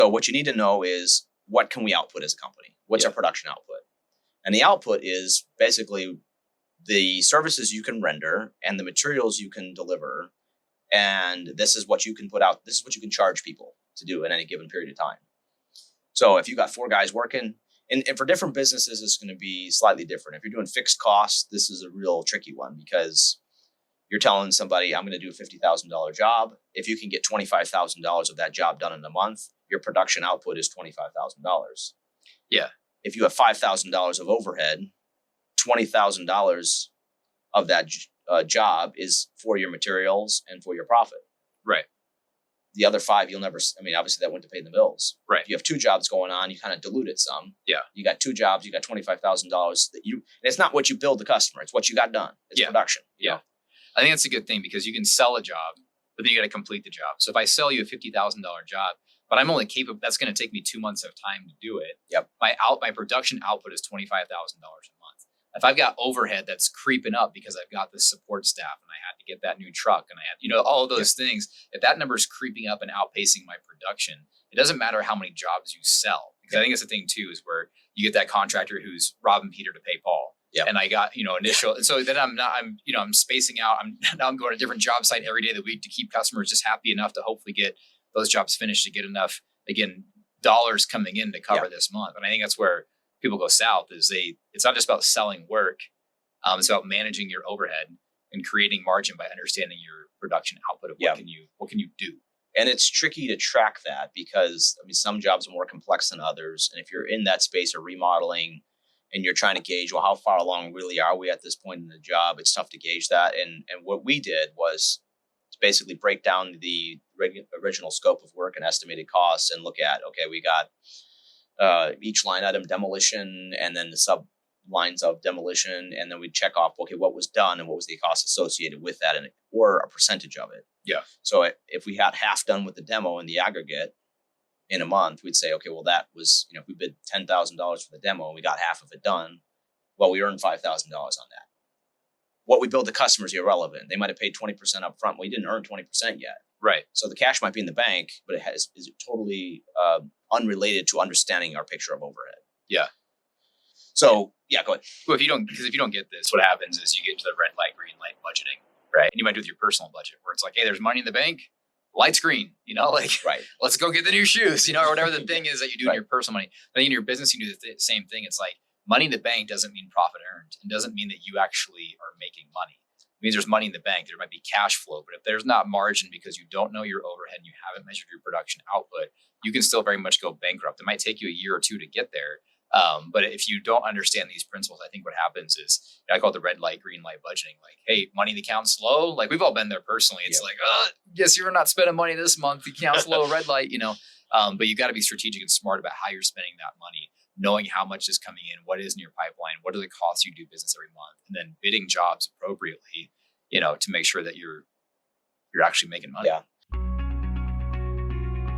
So what you need to know is, what can we output as a company? What's our production output? And the output is basically the services you can render and the materials you can deliver. And this is what you can put out. This is what you can charge people to do in any given period of time. So if you got 4 guys working, and for different businesses, it's going to be slightly different. If you're doing fixed costs, this is a real tricky one, because you're telling somebody, I'm going to do a $50,000 job. If you can get $25,000 of that job done in a month, your production output is $25,000. Yeah. If you have $5,000 of overhead, $20,000 of that job is for your materials and for your profit. Right. The other 5, you'll never, obviously that went to pay the bills. Right. If you have 2 jobs going on, you kind of dilute it some. Yeah. You got 2 jobs, you got $25,000 and it's not what you billed the customer. It's what you got done. It's production. Yeah. I think that's a good thing, because you can sell a job, but then you got to complete the job. So if I sell you a $50,000 job, but I'm only capable, that's going to take me 2 months of time to do it. Yep. My production output is $25,000 a month. If I've got overhead that's creeping up because I've got this support staff and I had to get that new truck and I had, all of those things, if that number is creeping up and outpacing my production, it doesn't matter how many jobs you sell. Because I think it's the thing too, is where you get that contractor who's robbing Peter to pay Paul. Yep. And I got, initial. And so then I'm spacing out. I'm going to a different job site every day of the week to keep customers just happy enough to hopefully get those jobs finished, to get enough, again, dollars coming in to cover this month. And I think that's where people go south, is it's not just about selling work. It's about managing your overhead and creating margin by understanding your production output of what can you do. And it's tricky to track that, because some jobs are more complex than others. And if you're in that space of remodeling and you're trying to gauge, well, how far along really are we at this point in the job? It's tough to gauge that. And what we did was to basically break down the original scope of work and estimated costs and look at, okay, we got each line item demolition and then the sub lines of demolition. And then we check off, okay, what was done and what was the cost associated with that, or a percentage of it. Yeah. So if we had half done with the demo in the aggregate in a month, we'd say, okay, well, that was, if we bid $10,000 for the demo and we got half of it done, well, we earned $5,000 on that. What we billed the customers is irrelevant. They might have paid 20% up front. We didn't earn 20% yet. Right. So the cash might be in the bank, but is totally unrelated to understanding our picture of overhead. Yeah. So go ahead. Well, if you don't get this, what happens is you get into the red light, green light budgeting, right? And you might do with your personal budget, where it's like, hey, there's money in the bank, light's green, right. Let's go get the new shoes, or whatever the thing is that you do in your personal money. I think in your business, you do the same thing. It's like, money in the bank doesn't mean profit earned. It doesn't mean that you actually are making money. It means there's money in the bank. There might be cash flow, but if there's not margin because you don't know your overhead and you haven't measured your production output, you can still very much go bankrupt. It might take you a year or 2 to get there. But if you don't understand these principles, I think what happens is, I call it the red light, green light budgeting. Like, hey, money in the account's low. Like, we've all been there personally. It's like, yes, you're not spending money this month. The account's low, red light, but you got to be strategic and smart about how you're spending that money, knowing how much is coming in, what is in your pipeline, what are the costs you do business every month, and then bidding jobs appropriately, to make sure that you're actually making money. Yeah.